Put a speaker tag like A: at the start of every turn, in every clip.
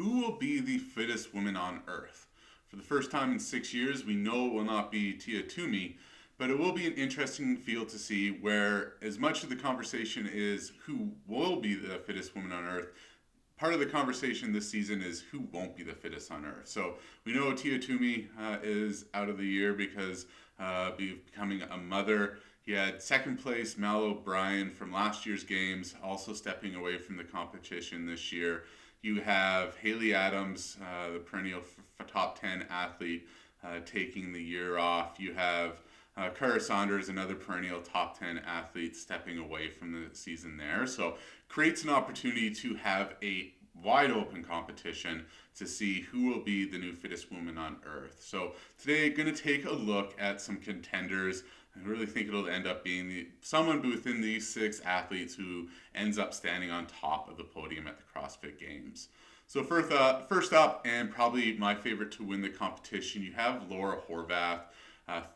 A: who will be the fittest woman on earth? For the first time in 6 years, we know it will not be Tia Toomey, but it will be an interesting field to see where as much of the conversation is who will be the fittest woman on earth, part of the conversation this season is who won't be the fittest on earth. So we know Tia Toomey is out of the year because becoming a mother. He had second place Mal O'Brien from last year's games, also stepping away from the competition this year. You have Haley Adams, the perennial top 10 athlete, taking the year off. You have Cara Saunders, another perennial top 10 athlete, stepping away from the season there. So creates an opportunity to have a wide open competition to see who will be the new fittest woman on earth. So today, going to take a look at some contenders. I really think it'll end up being someone within these 6 athletes who ends up standing on top of the podium at the CrossFit Games. So first up, and probably my favorite to win the competition, you have Laura Horvath,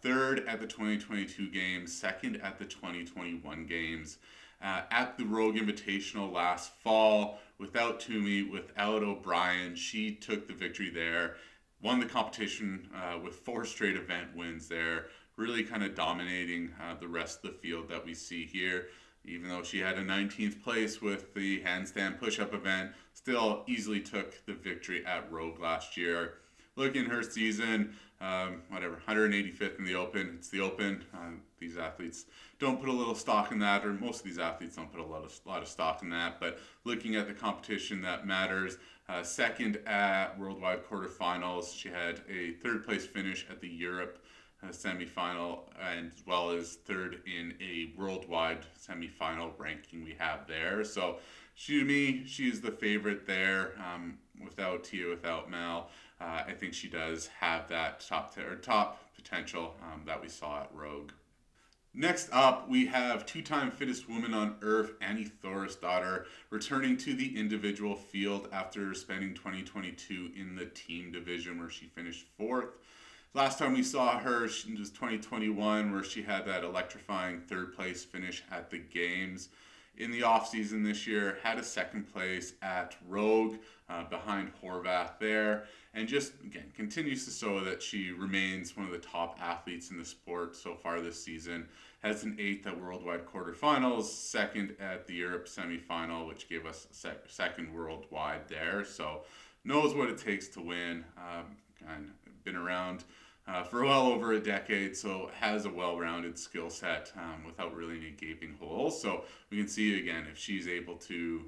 A: third at the 2022 Games, second at the 2021 Games. At the Rogue Invitational last fall, without Toomey, without O'Brien, she took the victory there, won the competition with 4 straight event wins there, really kind of dominating the rest of the field that we see here. Even though she had a 19th place with the handstand push-up event, still easily took the victory at Rogue last year. Looking at her season, 185th in the Open. It's the Open. These athletes don't put a little stock in that, or most of these athletes don't put a lot of stock in that. But looking at the competition that matters, second at Worldwide quarterfinals, she had a third place finish at the Europe semifinal, and as well as third in a worldwide semifinal ranking we have there. So to me, she's the favorite there. Without Tia, without Mal, I think she does have that top potential that we saw at Rogue. Next up, we have 2-time fittest woman on earth, Annie Thorisdottir, returning to the individual field after spending 2022 in the team division where she finished 4th. Last time we saw her was 2021, where she had that electrifying 3rd place finish at the Games. In the off-season this year, had a 2nd place at Rogue behind Horvath there, and just, again, continues to show that she remains one of the top athletes in the sport so far this season. Has an 8th at Worldwide quarterfinals, 2nd at the Europe semifinal, which gave us 2nd worldwide there. So knows what it takes to win, and been around for well over a decade, so has a well-rounded skill set without really any gaping holes. So we can see, again, if she's able to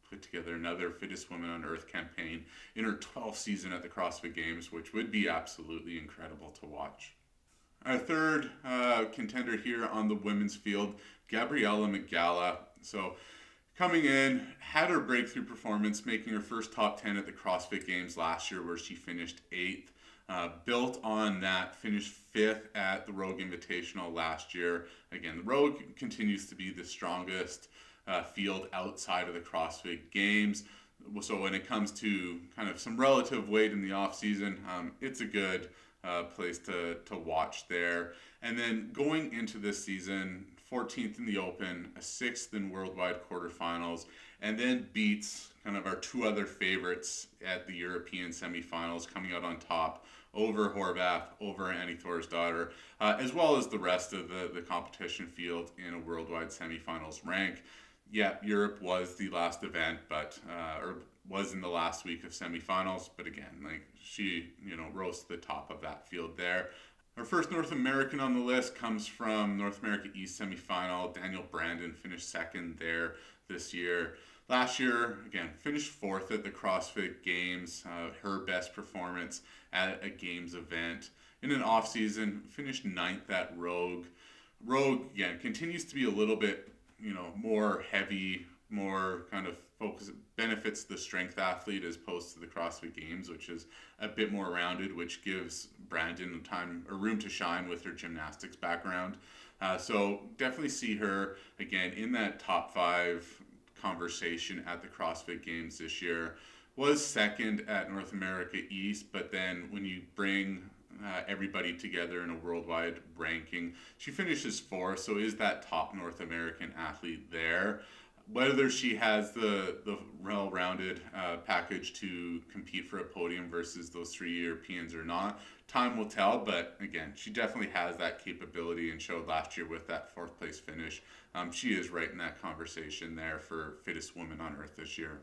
A: put together another Fittest Woman on Earth campaign in her 12th season at the CrossFit Games, which would be absolutely incredible to watch. Our third contender here on the women's field, Gabriella Migala. So coming in, had her breakthrough performance, making her first top 10 at the CrossFit Games last year, where she finished 8th. Built on that, finished 5th at the Rogue Invitational last year. Again, the Rogue continues to be the strongest field outside of the CrossFit Games. So when it comes to kind of some relative weight in the off season, it's a good place to watch there. And then going into this season, 14th in the Open, a 6th in Worldwide quarterfinals, and then beats kind of our 2 other favorites at the European semifinals, coming out on top over Horvath, over Annie Thorisdottir, as well as the rest of the competition field in a worldwide semifinals rank. Yeah, Europe was the last event, but or was in the last week of semifinals, but again, like she, rose to the top of that field there. Our first North American on the list comes from North America East semifinal. Daniel Brandon finished 2nd there this year. Last year, again, finished 4th at the CrossFit Games, her best performance at a Games event. In an off-season, finished 9th at Rogue. Rogue, again, continues to be a little bit, more heavy, more kind of focus, benefits the strength athlete as opposed to the CrossFit Games, which is a bit more rounded, which gives Brandon time or room to shine with her gymnastics background. So definitely see her, again, in that top 5 conversation at the CrossFit Games this year. Was 2nd at North America East, but then when you bring everybody together in a worldwide ranking, she finishes 4th, so is that top North American athlete there. Whether she has the well-rounded package to compete for a podium versus those three Europeans or not, time will tell. But again, she definitely has that capability and showed last year with that fourth place finish. She is right in that conversation there for fittest woman on earth this year.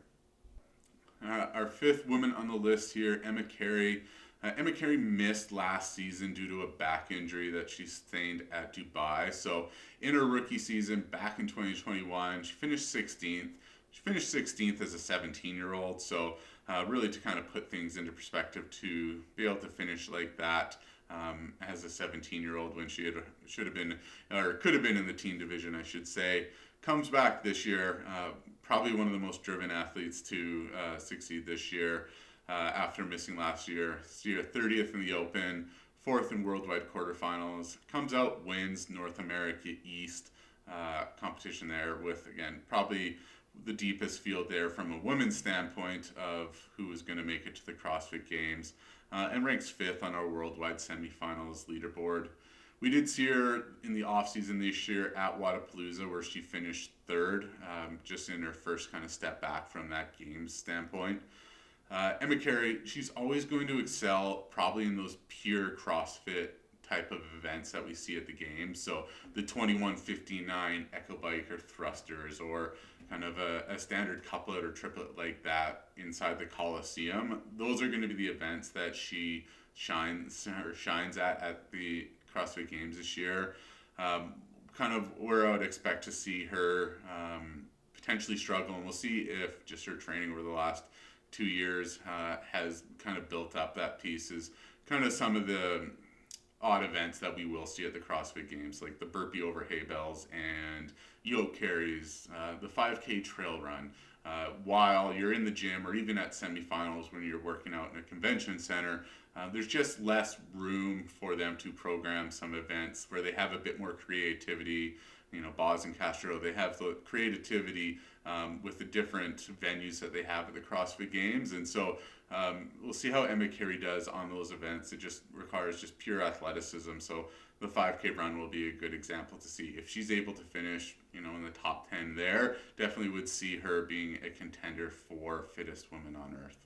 A: Our fifth woman on the list here, Emma Carey. Emma Carey missed last season due to a back injury that she sustained at Dubai. So in her rookie season back in 2021, she finished 16th. She finished 16th as a 17-year-old. So really to kind of put things into perspective, to be able to finish like that as a 17-year-old when she should have been, or could have been in the teen division, I should say. Comes back this year, probably one of the most driven athletes to succeed this year. After missing last year. So 30th in the Open, 4th in worldwide quarterfinals. Comes out, wins North America East competition there with, again, probably the deepest field there from a women's standpoint of who is going to make it to the CrossFit Games, and ranks 5th on our worldwide semifinals leaderboard. We did see her in the off-season this year at Wodapalooza, where she finished 3rd, just in her first kind of step back from that games standpoint. Emma Carey, she's always going to excel probably in those pure CrossFit type of events that we see at the games. So the 21:59 Echo Bike or thrusters, or kind of a standard couplet or triplet like that inside the Coliseum. Those are going to be the events that she shines at the CrossFit Games this year. Kind of where I would expect to see her potentially struggle, and we'll see if just her training over the last 2 years has kind of built up that piece, is kind of some of the odd events that we will see at the CrossFit Games, like the burpee over hay bales and yoke carries, the 5K trail run. While you're in the gym or even at semifinals when you're working out in a convention center, there's just less room for them to program some events where they have a bit more creativity. You know, Boz and Castro, they have the creativity with the different venues that they have at the CrossFit Games. And so we'll see how Emma Carey does on those events. It just requires just pure athleticism. So the 5K run will be a good example to see. If she's able to finish, you know, in the top 10 there, definitely would see her being a contender for fittest woman on earth.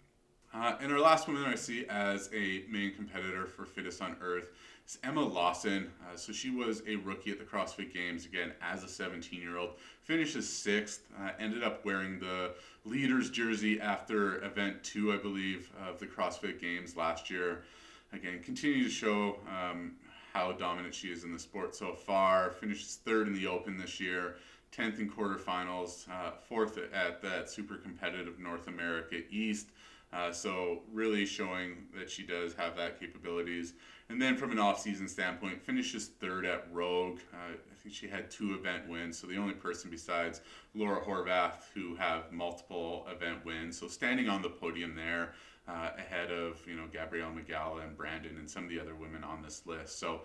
A: And our last woman I see as a main competitor for fittest on earth is Emma Lawson. So she was a rookie at the CrossFit Games, again, as a 17-year-old. Finishes 6th, ended up wearing the leader's jersey after event 2, I believe, of the CrossFit Games last year. Again, continue to show how dominant she is in the sport so far. Finishes 3rd in the Open this year, 10th in quarterfinals, 4th at that super competitive North America East. So really showing that she does have that capabilities. And then from an off-season standpoint, finishes 3rd at Rogue. I think she had 2 event wins, so the only person besides Laura Horvath who have multiple event wins. So standing on the podium there, ahead of, you know, Gabrielle Magala and Brandon and some of the other women on this list. So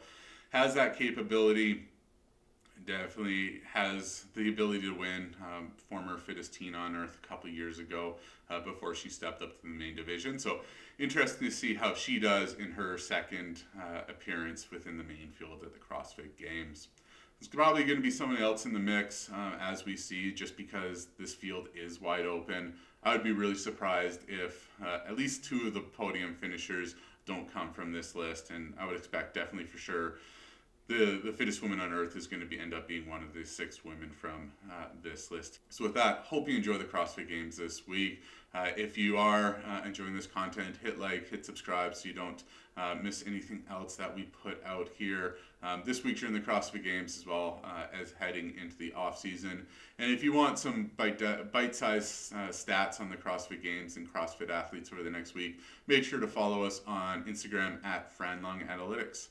A: has that capability. Definitely has the ability to win. Former fittest teen on earth a couple years ago before she stepped up to the main division. So interesting to see how she does in her second appearance within the main field at the CrossFit Games. There's probably going to be someone else in the mix as we see, just because this field is wide open. I would be really surprised if at least 2 of the podium finishers don't come from this list, and I would expect definitely for sure the fittest woman on earth is going to end up being one of the 6 women from this list. So with that, hope you enjoy the CrossFit Games this week. If you are enjoying this content, hit like, hit subscribe so you don't miss anything else that we put out here this week during the CrossFit Games, as well as heading into the off season. And if you want some bite-sized stats on the CrossFit Games and CrossFit athletes over the next week, make sure to follow us on Instagram at Franlung Analytics.